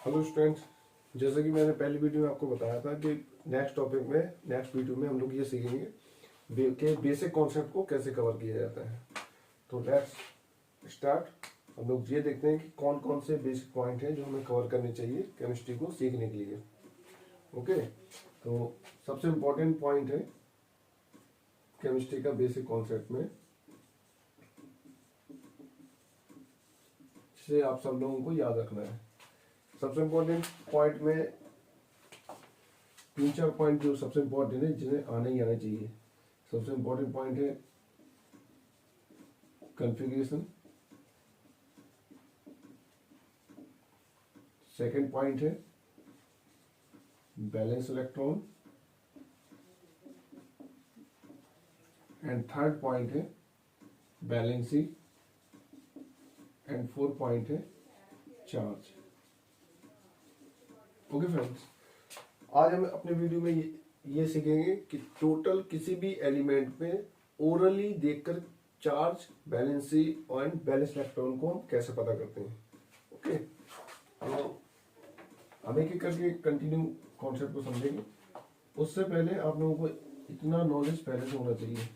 Hello students, जैसे कि मैंने पहली वीडियो में आपको बताया था कि नेक्स्ट वीडियो में हम लोग ये सीखेंगे कि बेसिक कॉन्सेप्ट को कैसे कवर किया जाता है। तो लेट्स स्टार्ट। हम लोग ये देखते हैं कि कौन कौन से बेसिक पॉइंट हैं जो हमें कवर करने चाहिए केमिस्ट्री को सीखने के लिए। ओके, तो सबसे इम्पोर्टेंट पॉइंट है केमिस्ट्री का बेसिक कॉन्सेप्ट में, जिसे आप सब लोगों को याद रखना है। सबसे इम्पोर्टेंट पॉइंट में 3-4 पॉइंट जो सबसे इम्पोर्टेंट है, जिन्हें आना ही आना चाहिए। सबसे इम्पोर्टेंट पॉइंट है कॉन्फ़िगरेशन, सेकंड पॉइंट है balance electron, and third point है बैलेंसिंग, एंड फोर्थ पॉइंट है चार्ज। ओके फ्रेंड्स, आज हम अपने वीडियो में ये सीखेंगे कि टोटल किसी भी एलिमेंट में ओरली देखकर चार्ज, बैलेंसी और बैलेंस इलेक्ट्रॉन को हम कैसे पता करते हैं। ओके, तो हम एक एक करके कंटिन्यू कॉन्सेप्ट को समझेंगे। उससे पहले आप लोगों को इतना नॉलेज पहले से होना चाहिए।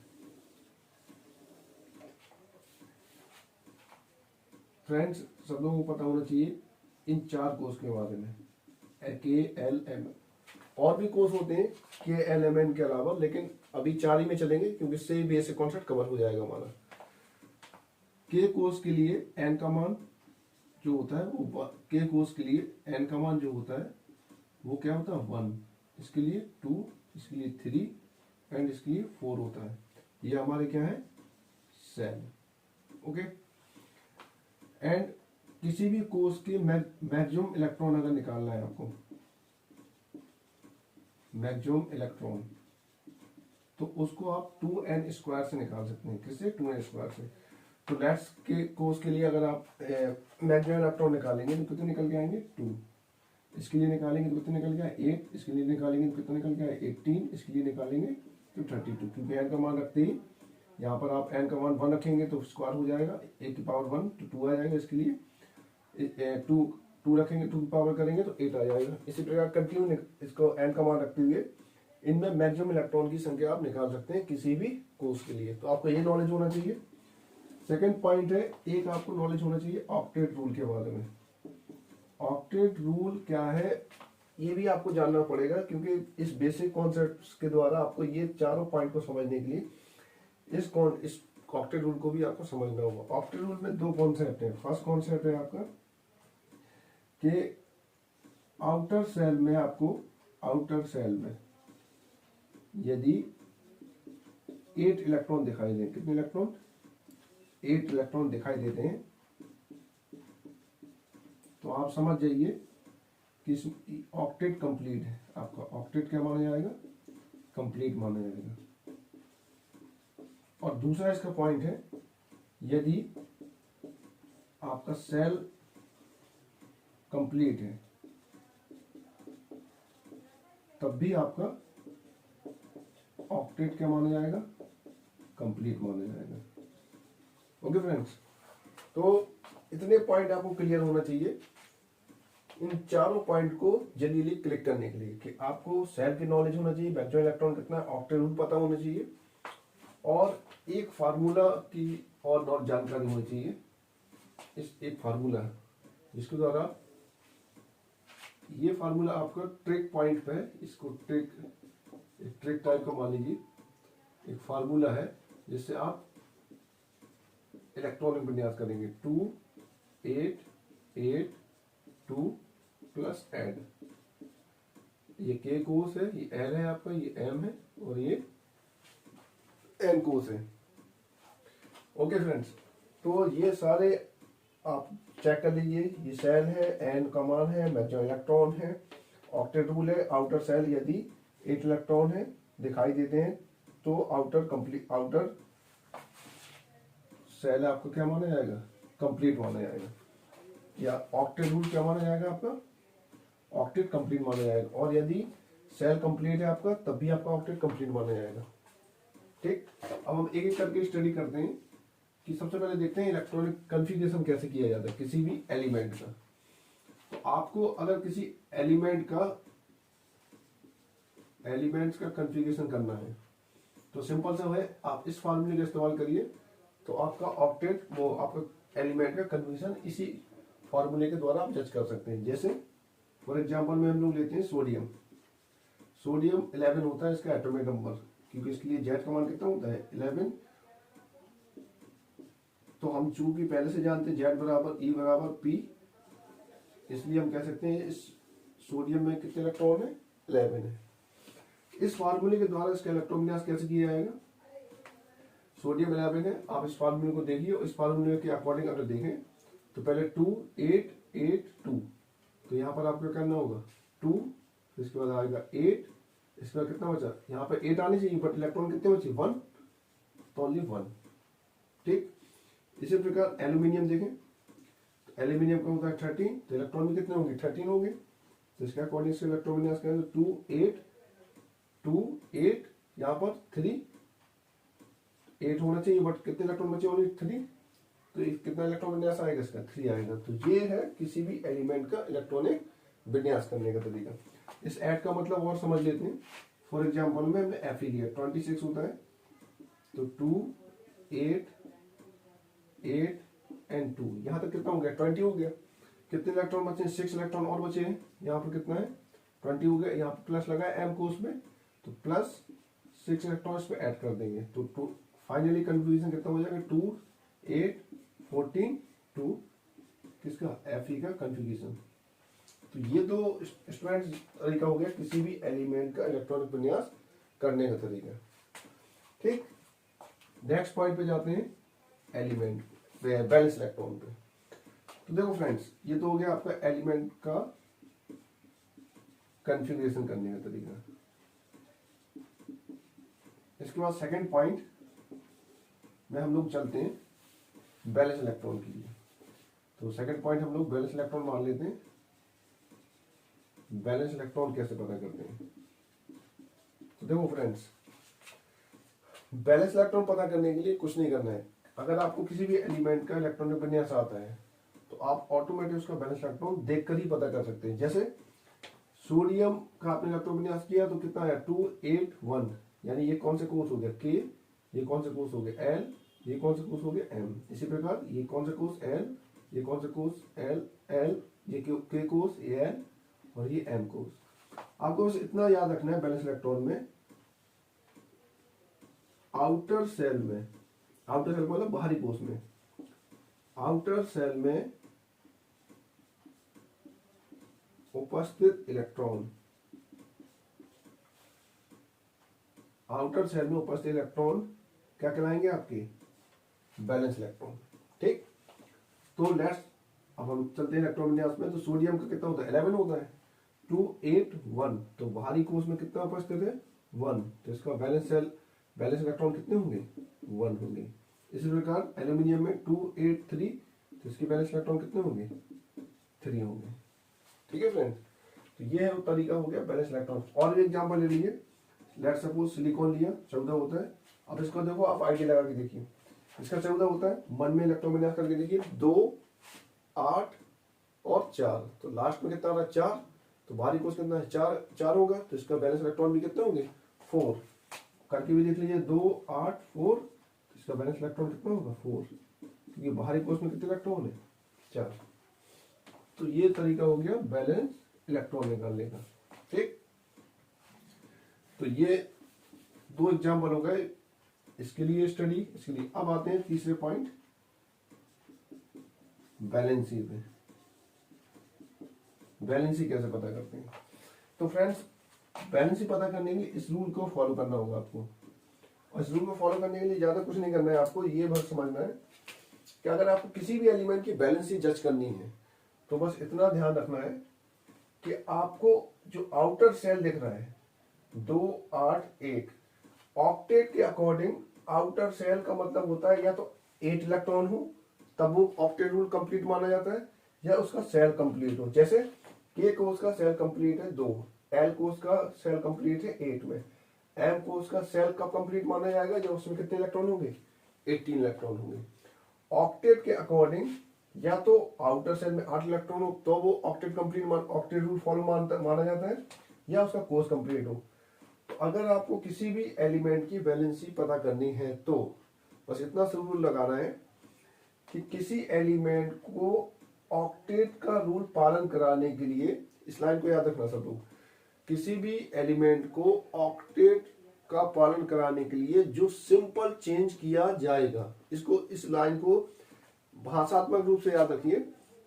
फ्रेंड्स, सब लोगों को पता होना चाहिए इन 4 कोर्स के बारे में, KLM। और भी कोर्स होते हैं KLMN के अलावा, लेकिन अभी 4 ही में चलेंगे क्योंकि इससे बेसिक कॉन्सेप्ट कवर हो जाएगा हमारा। के कोर्स के लिए एन का मान जो होता है वो के कोर्स के लिए एन का मान जो होता है वो क्या होता है 1, इसके लिए 2, इसके लिए 3 एंड इसके लिए 4 होता है। ये हमारे क्या है सेल। ओके, एंड किसी भी कोर्स के मैक्सिमम इलेक्ट्रॉन अगर निकालना है आपको, मैक्सिमम इलेक्ट्रॉन, तो उसको आप 2n² से निकाल सकते हैं। किससे? 2n² से। तो लेट्स के कोर्स के लिए अगर आप मैक्सिमम इलेक्ट्रॉन निकालेंगे तो कितने निकल के आएंगे 2, इसके लिए निकालेंगे तो कितने निकल गया 8, इसके लिए निकालेंगे तो कितना निकल गया 18, इसके लिए निकालेंगे तो 32। क्योंकि n का मान रखते ही यहाँ पर आप n का मान 1 रखेंगे तो स्क्वायर हो जाएगा, a की पावर 1 तो 2 आ जाएगा, इसके लिए 2 रखेंगे 2 की पावर करेंगे तो 8 आ जाएगा। इसी प्रकार कंटिन्यू इसको n का मान रखते हुए इनमें मैक्सिमम इलेक्ट्रॉन की संख्या आप निकाल सकते हैं किसी भी कोर्स के लिए। तो आपको ये नॉलेज होना चाहिए। सेकंड पॉइंट है, एक आपको नॉलेज होना चाहिए ऑक्टेट रूल के बारे में। ऑक्टेट रूल क्या है ये भी आपको जानना पड़ेगा, क्योंकि इस बेसिक कॉन्सेप्ट्स के द्वारा आपको ये चारों पॉइंट को समझने के लिए इस ऑक्टेट रूल को भी आपको समझना होगा। ऑक्टेट रूल में 2 कॉन्सेप्ट है। फर्स्ट कॉन्सेप्ट है आपका कि आउटर सेल में यदि 8 इलेक्ट्रॉन दिखाई दें, कितने इलेक्ट्रॉन 8 इलेक्ट्रॉन दिखाई देते हैं, तो आप समझ जाइए कि ऑक्टेट कंप्लीट है। आपका ऑक्टेट क्या माना जाएगा? कंप्लीट माना जाएगा। और दूसरा इसका पॉइंट है, यदि आपका सेल कंप्लीट है तब भी आपका ऑक्टेट क्या माना जाएगा? कंप्लीट माना जाएगा। ओके फ्रेंड्स, तो इतने पॉइंट आपको क्लियर होना चाहिए इन चारों पॉइंट को जल्दी क्लिक करने के लिए, कि आपको सेल की नॉलेज होना चाहिए, मैक्सिमम इलेक्ट्रॉन कितना, ऑक्टेट रूल पता होना चाहिए, और एक फार्मूला की और जानकारी होनी चाहिए। इस एक फार्मूला है जिसके द्वारा, ये फार्मूला आपका ट्रिक पॉइंट पे है, इसको ट्रिक टाइप का मान लीजिए, एक फार्मूला है जिससे आप इलेक्ट्रॉनिक विन्यास करेंगे। 2 8 8 2 प्लस एड, ये के कोस है, ये एल है आपका, ये एम है, और ये एन कोस है। ओके फ्रेंड्स, तो ये सारे आप चेक कर लीजिए। ये सेल है, एन का मान है, मैक्सिमम इलेक्ट्रॉन है, ऑक्टेट रूल है, आउटर सेल यदि 8 इलेक्ट्रॉन है दिखाई देते हैं तो आउटर सेल आपको क्या माना जाएगा? कंप्लीट माना जाएगा। या ऑक्टेट रूल क्या माना जाएगा आपका? ऑक्टेट कंप्लीट माना जाएगा। और यदि सेल कंप्लीट है आपका तब भी आपका ऑक्टेट कंप्लीट माना जाएगा। ठीक, अब हम एक एक करके स्टडी करते हैं कि सबसे पहले देखते हैं इलेक्ट्रॉनिक कॉन्फ़िगरेशन कैसे किया जाता है किसी भी एलिमेंट का। तो आपको अगर किसी एलिमेंट्स का कॉन्फ़िगरेशन करना है तो सिंपल सा है, आप इस फार्मूले का इस्तेमाल करिए तो आपका ऑक्टेट वो आपका एलिमेंट का कन्फिगरेशन इसी फार्मूले के द्वारा आप जज कर सकते हैं। जैसे फॉर एग्जांपल में हम लोग लेते हैं सोडियम 11 होता है इसका एटॉमिक नंबर, क्योंकि इसके लिए जेड का मान कितना होता है 11। तो हम चूंकि पहले से जानते हैं जेड बराबर ई बराबर पी, इसलिए हम कह सकते हैं इस सोडियम में कितने इलेक्ट्रॉन है 11 है। इस फार्मूले के द्वारा इसका इलेक्ट्रॉन विन्यास कैसे किया जाएगा, सोडियम 11 है, आप इस फार्मूले को देखिए और इस फार्मूले के अकॉर्डिंग अगर देखें तो पहले 2 8 8 2, तो यहाँ पर आपको करना होगा 2, फिर इसके बाद आएगा 8, इसके बाद कितना बचा, यहाँ पर 8 आने चाहिए बट इलेक्ट्रॉन कितने बचे 1, तो ओनली 1। ठीक, इसी प्रकार एल्यूमिनियम देखें तो एल्यूमिनियम का होता है 13, तो इलेक्ट्रॉन भी कितने होंगे 13 होंगे, तो इसका अकॉर्डिंग से इलेक्ट्रॉन विन्यास करें तो 2 8 2 8, यहाँ पर 3 8 होना चाहिए बट कितने इलेक्ट्रॉन बचे ओनली 3, तो कितना इलेक्ट्रॉन विन्यास आएगा इसका 3 आएगा। तो ये है किसी भी एलिमेंट का इलेक्ट्रॉनिक विन्यास करने का तरीका। इस ऐड का मतलब और समझ लेते हैं। फॉर एग्जांपल में हमने एफ लिया 26 होता है, तो 2 8 8 एंड 2, यहाँ तक कितना हो गया 20 हो गया। कितने इलेक्ट्रॉन बचे हैं 6 इलेक्ट्रॉन और बचे हैं, यहाँ पर कितना है 20 हो गया, यहाँ पर प्लस लगा है एम को उसमें, तो प्लस 6 इलेक्ट्रॉन इस पे ऐड कर देंगे, तो फाइनली कंक्लूजन कितना हो जाएगा 2 8 14 2 किसका एफई का कंफिगरेशन। तो ये दो स्टूडेंट्स तरीका हो गया किसी भी एलिमेंट का इलेक्ट्रॉनिक विन्यास करने का तरीका। ठीक, नेक्स्ट पॉइंट पे जाते हैं, एलिमेंट बैलेंस इलेक्ट्रॉन पे। तो देखो फ्रेंड्स, ये तो हो गया आपका एलिमेंट का कंफिगरेशन करने का तरीका। इसके बाद सेकंड पॉइंट में हम लोग चलते हैं बैलेंस इलेक्ट्रॉन के लिए। तो सेकंड पॉइंट हम लोग बैलेंस इलेक्ट्रॉन मान लेते हैं। बैलेंस इलेक्ट्रॉन कैसे पता करते हैं, तो देखो फ्रेंड्स, बैलेंस इलेक्ट्रॉन पता करने के लिए कुछ नहीं करना है। अगर आपको किसी भी एलिमेंट का इलेक्ट्रॉनिक विन्यास आता है तो आप ऑटोमेटिक उसका बैलेंस इलेक्ट्रॉन देखकर ही पता कर सकते हैं। जैसे सोडियम का आपने इलेक्ट्रॉन विन्यास किया तो कितना है 2 8 1, यानी ये कौन से कोष हो गया K, ये कौन से कोष हो गया L, ये कौन से कोष हो गया M। इसी प्रकार ये कौन से कोष L, ये कौन से कोष L L, ये K कोष L और ये M कोष। आपको बस इतना याद रखना है बैलेंस इलेक्ट्रॉन में, आउटर सेल में, आउटर सेल मतलब बाहरी कोष में, आउटर सेल में उपस्थित इलेक्ट्रॉन, आउटर सेल में उपस्थित इलेक्ट्रॉन क्या कहलाएंगे आपके बैलेंस इलेक्ट्रॉन। ठीक, तो लेट्स अब हम चलते हैं इलेक्ट्रॉन विन्यास में। तो सोडियम का कितना होता है 11 होता है, 2 8 1, तो बाहरी कोष में कितना उपस्थित है 1, तो इसका बैलेंस इलेक्ट्रॉन कितने होंगे 1 होंगे। इसी प्रकार एल्यूमिनियम में 2 8 3, तो इसके बैलेंस इलेक्ट्रॉन कितने होंगे 3 होंगे। ठीक है फ्रेंड्स, तो ये है वो तरीका हो गया बैलेंस इलेक्ट्रॉन। और भी एग्जांपल ले लीजिए, लेट सपोज सिलिकॉन लिया 14 होता है। अब इसको देखो आप आइडिया लगा के देखिए, इसका 14 होता है, मन में इलेक्ट्रॉन विन्यास करके देखिए 2 8 और 4, तो लास्ट में कितना आ रहा है 4, तो बाहरी कोष कितना है 4 होगा, तो इसका बैलेंस इलेक्ट्रॉन भी कितने होंगे 4। करके भी देख लीजिए 2 8 4, तो इसका बैलेंस इलेक्ट्रॉन कितना होगा 4, क्योंकि बाहरी कोष में कितने इलेक्ट्रॉन है 4। तो ये तरीका हो गया बैलेंस इलेक्ट्रॉन निकालने का। ठीक, तो ये दो एग्जाम्पल हो गए इसके लिए स्टडी, इसके लिए। अब आते हैं तीसरे पॉइंट, बैलेंसी पे। बैलेंसी कैसे पता करते हैं, तो फ्रेंड्स बैलेंसी पता करने के लिए इस रूल को फॉलो करना होगा आपको। और इस रूल को फॉलो करने के लिए ज्यादा कुछ नहीं करना है, आपको ये बस समझना है कि अगर आपको किसी भी एलिमेंट की बैलेंसी जज करनी है तो बस इतना ध्यान रखना है कि आपको जो आउटर सेल दिख रहा है 2 8 1, ऑक्टेट के अकॉर्डिंग आउटर सेल का मतलब होता है या तो 8 इलेक्ट्रॉन हो तब वो ऑक्टेट रूल कंप्लीट माना जाता है, या उसका सेल कंप्लीट हो। जैसे K कोष का सेल कंप्लीट है 2, L कोष का सेल कंप्लीट है 8 में, M कोष का सेल कब कंप्लीट माना जाएगा जब उसमें कितने इलेक्ट्रॉन होंगे 18 इलेक्ट्रॉन होंगे। ऑक्टेट के अकॉर्डिंग या तो आउटर सेल में 8 इलेक्ट्रॉन हो तो वो octet complete octet rule follow माना जाता है, या उसका कोर्स कंप्लीट हो। तो अगर आपको किसी भी एलिमेंट की वैलेंसी पता करनी है तो बस इतना सा रूल लगाना है कि किसी एलिमेंट को ऑक्टेट का रूल पालन कराने के लिए, इस लाइन को याद रखना सब लोग, किसी भी एलिमेंट को ऑक्टेट का पालन कराने के लिए जो सिंपल चेंज किया जाएगा, इसको इस लाइन को भाषात्मक रूप से याद रखिए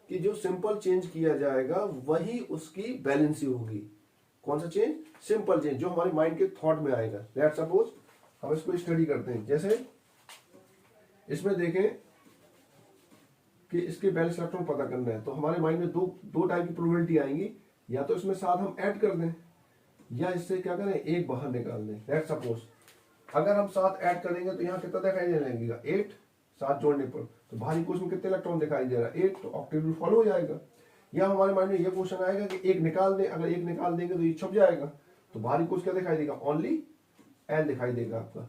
कि जो सिंपल चेंज किया जाएगा वही उसकी बैलेंसी होगी। कौन सा चेंज? सिंपल चेंज, जो हमारे माइंड के थॉट में आएगा। लेट्स सपोज हम इसको स्टडी करते हैं, जैसे इसमें देखें कि इसके बैलेंस इलेक्ट्रॉन पता करना है, तो हमारे माइंड में दो टाइप की प्रोबेबिलिटी आएंगी, या तो इसमें 7 हम ऐड कर दें या इससे क्या करें, एक बाहर निकाल दें। लेट्स सपोज अगर हम 7 ऐड करेंगे तो यहाँ कितना दिखाई देने लगेगा, 8, 7 जोड़ने पर तो बाहरी कोश में कितने इलेक्ट्रॉन दिखाई दे रहा है, 8, तो ऑक्टेट रूल फॉलो हो जाएगा। या हमारे माइंड में ये क्वेश्चन आएगा कि एक निकाल दें, अगर एक निकाल देंगे तो ये छुप जाएगा, तो बाहरी कोश क्या दिखाई देगा, ओनली एल दिखाई देगा आपका,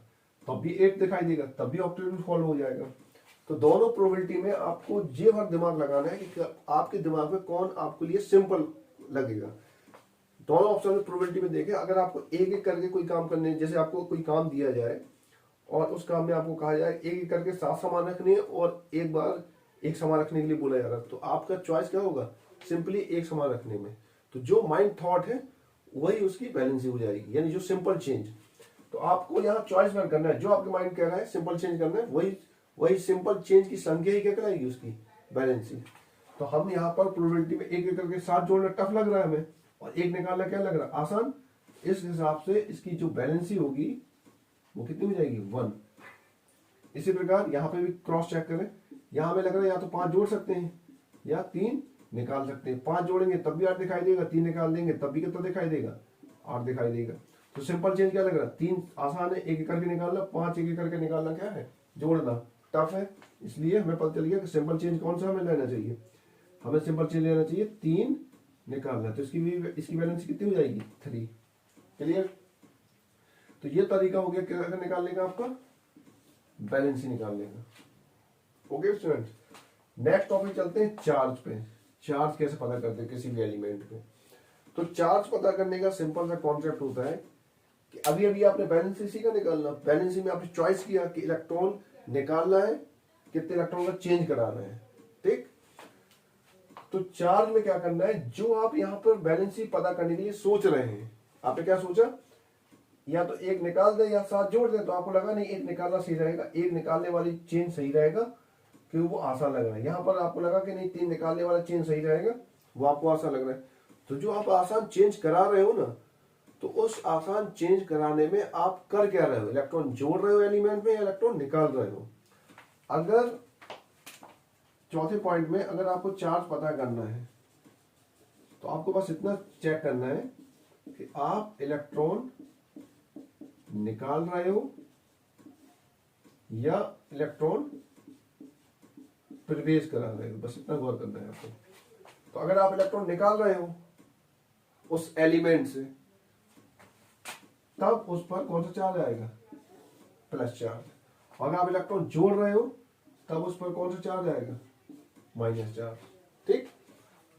तब भी 8 दिखाई देगा, तब भी ऑक्टेट रूल फॉलो हो जाएगा। तो दोनों प्रोबेबिलिटी में आपको ये भर दिमाग लगाना है कि आपके दिमाग में कौन आपके लिए सिंपल लगेगा। दोनों ऑप्शन में प्रोबेबिलिटी में देखें, अगर आपको एक एक करके कोई काम करने, जैसे आपको कोई काम दिया जाए और उस काम में आपको कहा जाए एक एक करके 7 सामान रखने और एक बार एक सामान रखने के लिए बोला जा रहा है, तो आपका चॉइस क्या होगा, सिंपली एक सामान रखने में। तो जो माइंड थॉट है वही उसकी बैलेंसी हो जाएगी, यानी जो सिंपल चेंज। तो आपको यहाँ चॉइस में करना है, जो आपके माइंड कह रहा है सिंपल चेंज करना है, वही सिंपल चेंज की संख्या ही क्या कराएगी, उसकी बैलेंसी। तो हम यहाँ पर प्रोबेबिलिटी में एक एक करके 7 जोड़ना टफ लग रहा है हमें, और एक निकालना क्या लग रहा है, आसान। इस हिसाब से इसकी जो बैलेंसी होगी वो कितनी हो जाएगी, 1। इसी प्रकार यहाँ पे भी क्रॉस चेक करें, यहाँ हमें लग रहा है या तो 5 जोड़ सकते हैं या 3 निकाल सकते हैं। 5 जोड़ेंगे तब भी 8 दिखाई देगा, 3 निकाल देंगे तब भी कितना दिखाई देगा, 8 दिखाई देगा। तो सिंपल चेंज क्या लग रहा है, 3 आसान है, एक एक करके निकालना, 5 एक एक करके निकालना क्या है, जोड़ना टफ है। इसलिए हमें पता चल गया कि सिंपल चेंज कौन सा हमें लेना चाहिए, हमें सिंपल चेंज लेना चाहिए 3 निकालना, तो इसकी बैलेंस कितनी हो जाएगी, 3। क्लियर? तो ये तरीका हो गया क्या निकालने का, आपका बैलेंस ही निकालने का। ओके स्टूडेंट, नेक्स्ट टॉपिक चलते हैं चार्ज पे। चार्ज कैसे पता करते हैं किसी भी एलिमेंट पे। तो चार्ज पता करने का सिंपल सा कॉन्सेप्ट होता है कि अभी अभी आपने बैलेंसी सीखा निकालना, बैलेंसी में आपने चॉइस किया कि इलेक्ट्रॉन निकालना है, कितने इलेक्ट्रॉन का चेंज कराना है, ठीक। तो चार्ज में क्या करना है, जो आप यहाँ पर बैलेंसी पता करने के लिए सोच रहे हैं, आपने क्या सोचा, या तो एक निकाल दे या 7 जोड़ दे, तो आपको लगा नहीं एक निकालना सही रहेगा, एक निकालने वाली चेंज सही रहेगा क्योंकि वो आसान लग रहा है। यहाँ पर आपको लगा कि नहीं 3 निकालने वाला चेंज सही रहेगा, वो आपको आसान लग रहा है। तो जो आप आसान चेंज करा रहे हो ना, तो उस आसान चेंज कराने में आप कर क्या रहे हो, इलेक्ट्रॉन जोड़ रहे हो एलिमेंट में या इलेक्ट्रॉन निकाल रहे हो। अगर चौथे पॉइंट में अगर आपको चार्ज पता करना है तो आपको बस इतना चेक करना है कि आप इलेक्ट्रॉन निकाल रहे हो या इलेक्ट्रॉन प्रवेश करा रहे हो, बस इतना गौर करना है आपको। तो अगर आप इलेक्ट्रॉन निकाल रहे हो उस एलिमेंट से, तब उस पर कौन सा चार्ज आएगा, प्लस चार्ज। अगर आप इलेक्ट्रॉन जोड़ रहे हो तब उस पर कौन सा चार्ज आएगा, माइनस चार्ज, ठीक।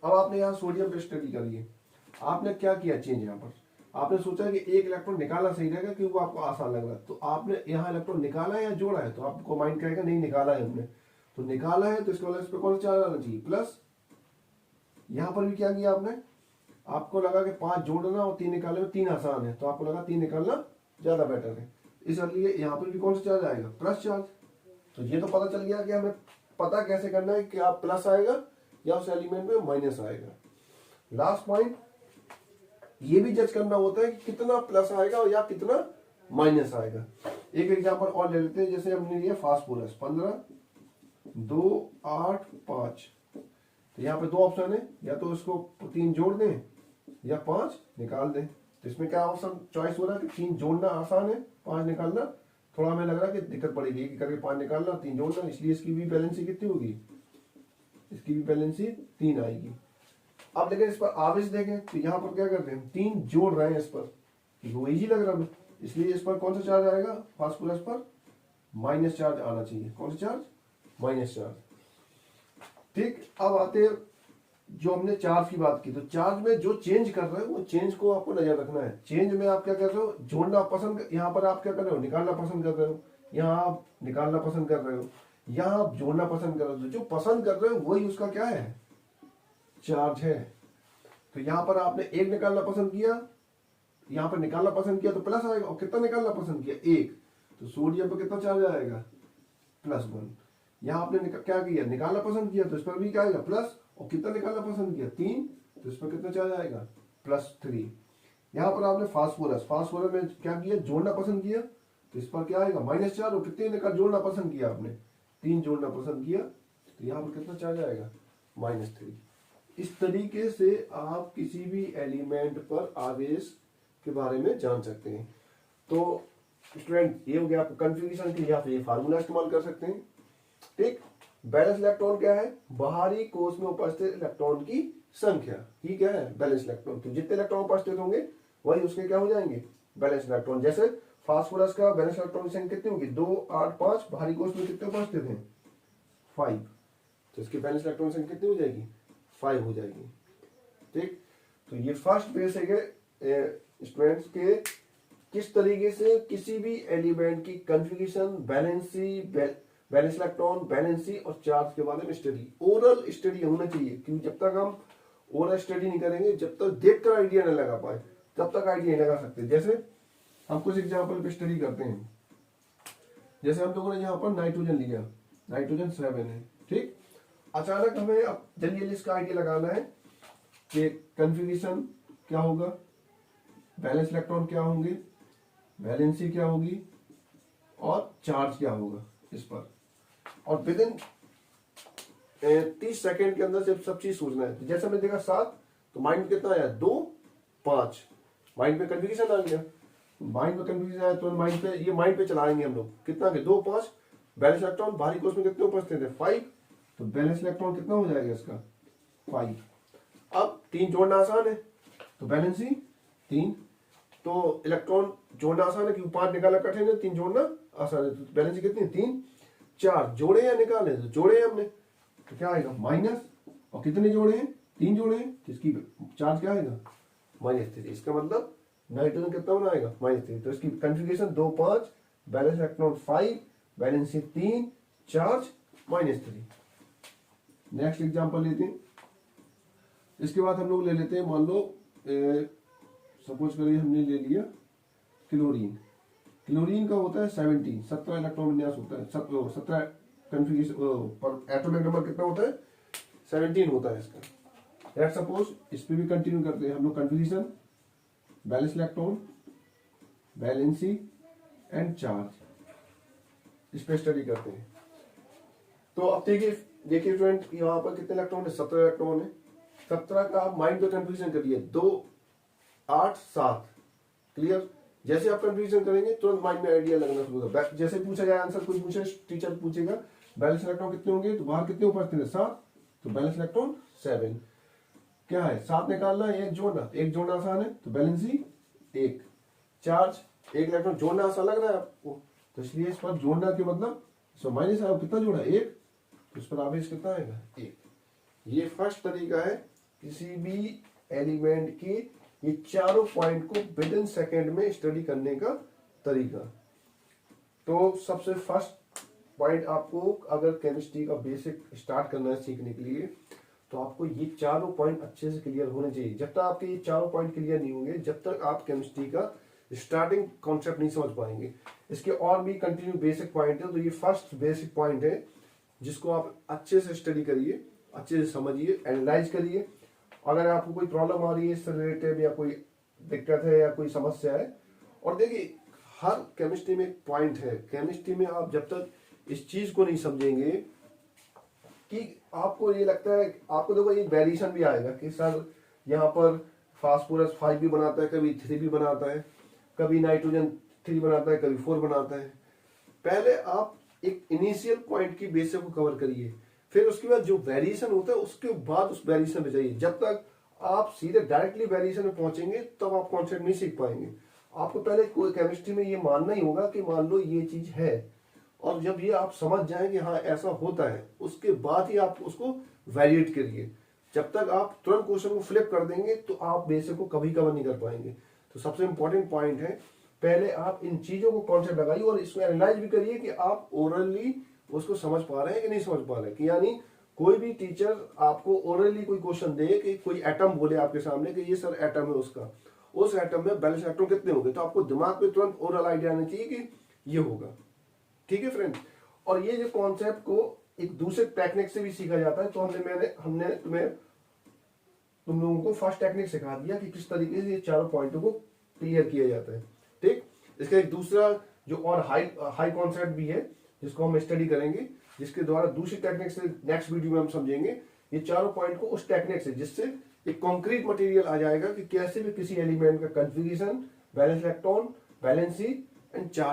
अब आपने यहाँ सोडियम पे स्टडी करिए, आपने क्या किया चेंज, यहाँ पर आपने सोचा कि एक इलेक्ट्रॉन निकालना सही रहेगा क्योंकि वो आपको आसान लग रहा है, तो आपने यहाँ इलेक्ट्रॉन निकाला है या जोड़ा है, तो आपको माइंड कहेगा नहीं निकाला है हमने, तो निकाला है तो इसके बाद इस पर कौन सा चार्ज आना चाहिए, प्लस। यहाँ पर भी क्या किया आपने, आपको लगा कि 5 जोड़ना और 3 निकालने में 3 आसान है, तो आपको लगा 3 निकालना ज्यादा बेटर है, इसलिए यहाँ पर भी कौन सा चार्ज आएगा, प्लस चार्ज। तो ये तो पता चल गया कि हमें पता कैसे करना है कि आप प्लस आएगा या उस एलिमेंट में माइनस आएगा। लास्ट पॉइंट ये भी जज करना होता है कि कितना प्लस आएगा या कितना माइनस आएगा। एक एग्जांपल और ले लेते हैं, जैसे हमने लिया फास्फोरस 15, 2, 8, 5। तो यहाँ पे 2 ऑप्शन है, या तो इसको 3 जोड़ दें या 5 निकाल दें। तो इसमें क्या ऑप्शन चॉइस हो रहा है कि 3 जोड़ना आसान है, 5 निकालना थोड़ा हमें लग रहा है कि दिक्कत पड़ेगी, एक करके 5 निकालना 3 जोड़ना, इसलिए इसकी भी बैलेंसी कितनी होगी, इसकी भी बैलेंसी 3 आएगी। अब लेकिन इस पर आवेश देखें तो यहाँ पर क्या करते हैं, 3 जोड़ रहे हैं इस पर, वो इजी लग रहा है, इसलिए इस पर कौन सा चार्ज आएगा, फास्फोरस पर माइनस चार्ज आना चाहिए। कौन सा चार्ज, माइनस चार्ज। ठीक, अब आते हैं जो हमने चार्ज की बात की, तो चार्ज में जो चेंज कर रहे हो वो चेंज को आपको नजर रखना है। चेंज में आप क्या कर रहे हो, जोड़ना पसंद, यहाँ पर आप क्या कर रहे हो, निकालना पसंद कर रहे हो, यहाँ आप निकालना पसंद कर रहे हो, यहाँ आप जोड़ना पसंद कर रहे हो। जो पसंद कर रहे हो वही उसका क्या है, चार्ज है। तो यहाँ पर आपने एक निकालना पसंद किया, यहाँ पर निकालना पसंद किया तो प्लस आएगा, और कितना निकालना पसंद किया, एक, तो सोडियम पर कितना चार्ज आएगा, +1। यहाँ आपने क्या किया, निकालना पसंद किया तो इस पर भी क्या आएगा, प्लस, और कितना निकालना पसंद किया, 3, तो इस पर कितना चार्ज आएगा, +3। यहाँ पर आपने फास्फोरस में क्या किया, जोड़ना पसंद किया तो इस पर क्या आएगा, -4, और कितने निकाल जोड़ना पसंद किया आपने, 3 जोड़ना पसंद किया, तो यहाँ पर कितना चार्ज आएगा, -3। इस तरीके से आप किसी भी एलिमेंट पर आवेश के बारे में जान सकते हैं। तो स्टूडेंट ये हो गया आपको कन्फिग्रेशन के लिए आप ये फार्मूला इस्तेमाल कर सकते हैं। ठीक, बैलेंस इलेक्ट्रॉन क्या है, बाहरी कोश में उपस्थित इलेक्ट्रॉन की संख्या ही क्या है, बैलेंस इलेक्ट्रॉन। तो जितने इलेक्ट्रॉन उपस्थित होंगे वही उसके क्या हो जाएंगे, बैलेंस इलेक्ट्रॉन। जैसे फास्फोरस का बैलेंस इलेक्ट्रॉन की संख्या कितनी होगी, 2, 8, 5, बाहरी कोश में कितने उपस्थित हैं, 5, तो इसकी बैलेंस इलेक्ट्रॉन की संख्या कितनी हो जाएगी, 5 हो जाएगी। ठीक, तो ये फर्स्ट बेसिक है स्टूडेंट्स के किस तरीके से किसी भी एलिमेंट की कन्फिग्रेशन, बैलेंस इलेक्ट्रॉन, बैलेंसी और चार्ज के बारे में स्टडी, ओरल स्टडी होना चाहिए। क्योंकि जब तक हम ओरल स्टडी नहीं करेंगे, जब तक देखकर आइडिया नहीं लगा पाए तब तक आइडिया नहीं लगा सकते। जैसे हम कुछ एग्जाम्पल पे स्टडी करते हैं, जैसे हम लोगों ने यहाँ पर नाइट्रोजन लिया, नाइट्रोजन 7 है। ठीक, अचानक हमें अब जल्दी इसका आइडिया लगाना है कि कन्फिग्रेशन क्या होगा, बैलेंस इलेक्ट्रॉन क्या होंगे, वैलेंसी क्या होगी और चार्ज क्या होगा इस पर, और विद इन 30 सेकेंड के अंदर सब चीज सोचना है। तो जैसे हमने देखा 7, तो माइंड में कितना आया, 2, 5, माइंड में कन्फिग्रेशन आ गया। माइंड में कन्फ्यूजन आया तो माइंड पे चलाएंगे हम लोग, कितना के 2, 5, बैलेंस इलेक्ट्रॉन बाहरी कोश में कितने उपस्थित है, 5, तो बैलेंस इलेक्ट्रॉन कितना हो जाएगा इसका, 5। अब 3 जोड़ना आसान है तो बैलेंसी 3, तो इलेक्ट्रॉन जोड़ना आसान है क्योंकि 5 निकालना कठिन है, 3 जोड़ना आसान है, तो बैलेंसी कितनी है, 3। 4 जोड़े या निकाले, तो जोड़े हमने तो क्या आएगा माइनस, और कितने जोड़े हैं, 3 जोड़े हैं, जिसकी चार्ज क्या आएगा -3। इसका मतलब नाइट्रोजन कितना बनाएगा -3। तो इसकी configuration 2, 5, balance electron 5, valency 3, charge -3। Next example लेते हैं। इसके बाद हम लोग ले लेते हैं, मान लो सपोज करिए हमने ले लिया क्लोरीन। क्लोरीन का होता है 17 इलेक्ट्रॉन विन्यास होता है, 17 कॉन्फ़िगरेशन पर एटॉमिक नंबर कितना होता है, 17 होता है इसका। लेट्स सपोज इस पे भी कंटिन्यू करते हैं हम लोग, configuration, balance electron, valency and charge, इस पे स्टडी करते हैं। तो अब देखिए स्टूडेंट, यहाँ पर कितने इलेक्ट्रॉन है, 17 इलेक्ट्रॉन है। 17 का आप माइंड पे कन्फ्यूजन करिए, 2, 8, 7, क्लियर। जैसे आप कन्फ्यूजन करेंगे तुरंत माइंड में आइडिया लगना शुरू होगा। जैसे पूछा जाए आंसर, कोई पूछे, टीचर पूछेगा बैलेंस इलेक्ट्रॉन कितने होंगे, तो बाहर कितने उपस्थित है, 7, तो बैलेंस इलेक्ट्रॉन 7 क्या है, 7 निकालना है, 1 जोड़ना, 1 जोड़ना आसान है तो बैलेंसी 1। चार्ज 1 इलेक्ट्रॉन जोड़ना आसान लग रहा है आपको, तो इसलिए इस पर जोड़ना के मतलब माइनस आया, कितना जोड़ा 1, तो इस पर आवेश कितना आएगा 1। ये फर्स्ट तरीका है किसी भी एलिमेंट की ये चारों पॉइंट को विद इन सेकेंड में स्टडी करने का तरीका। तो सबसे फर्स्ट पॉइंट, आपको अगर केमिस्ट्री का बेसिक स्टार्ट करना है सीखने के लिए, तो आपको ये चारों पॉइंट अच्छे से क्लियर होने चाहिए। जब तक आपके ये चारों पॉइंट क्लियर नहीं होंगे, जब तक आप केमिस्ट्री का स्टार्टिंग कॉन्सेप्ट नहीं समझ पाएंगे। इसके और भी कंटिन्यू बेसिक पॉइंट है, तो ये फर्स्ट बेसिक पॉइंट है जिसको आप अच्छे से स्टडी करिए, अच्छे से समझिए, एनालाइज करिए। अगर आपको कोई प्रॉब्लम आ रही है इससे रिलेटेड, या कोई दिक्कत है या कोई समस्या है, और देखिए हर केमिस्ट्री में एक पॉइंट है। केमिस्ट्री में आप जब तक इस चीज को नहीं समझेंगे कि आपको ये लगता है, आपको देखो ये वेरिएशन भी आएगा कि सर यहाँ पर फास्फोरस 5 भी बनाता है, कभी 3 भी बनाता है, कभी नाइट्रोजन 3 बनाता है, कभी 4 बनाता है। पहले आप एक इनिशियल पॉइंट की बेसिक को कवर करिए, फिर उसके बाद जो वेरिएशन होता है उसके बाद उस वेरिएशन पे जाइए। जब तक आप सीधे डायरेक्टली वेरिएशन में पहुंचेंगे तब आप कॉन्सेप्ट नहीं सीख पाएंगे। आपको पहले कोई केमिस्ट्री में ये मानना ही होगा कि मान लो ये चीज है, और जब ये आप समझ जाएंगे हाँ ऐसा होता है, उसके बाद ही आप उसको वेरिएट करिए। जब तक आप तुरंत क्वेश्चन को फ्लिप कर देंगे तो आप बेसिक को कभी कवर नहीं कर पाएंगे। तो सबसे इंपॉर्टेंट पॉइंट है, पहले आप इन चीजों को कॉन्सेप्ट लगाइए और इसमें एनालाइज भी करिए कि आप ओरली उसको समझ पा रहे हैं कि नहीं समझ पा रहे हैं। कि यानी कोई भी टीचर आपको ओरली कोई क्वेश्चन दे कि कोई एटम बोले आपके सामने कि ये सर एटम है उसका, उस एटम में बैलेंस इलेक्ट्रॉन कितने होंगे, तो आपको दिमाग में तुरंत ओरल आइडिया आना चाहिए कि ये होगा। ठीक है फ्रेंड्स, और ये जो कॉन्सेप्ट को एक दूसरे टेक्निक से भी सीखा जाता है। तो हमने तुम लोगों को फर्स्ट टेक्निक सिखा दिया कि किस तरीके से ये चारों पॉइंटों को क्लियर किया जाता है। ठीक, इसका एक दूसरा जो और हाई कॉन्सेप्ट भी है जिसको हम स्टडी करेंगे, जिसके द्वारा दूसरी टेक्निक से नेक्स्ट वीडियो में हम समझेंगे ये चारों पॉइंट को उस टेक्निक से, जिससे एक कॉन्क्रीट मटेरियल आ जाएगा कि कैसे भी किसी एलिमेंट का configuration, balance electron, valency and charge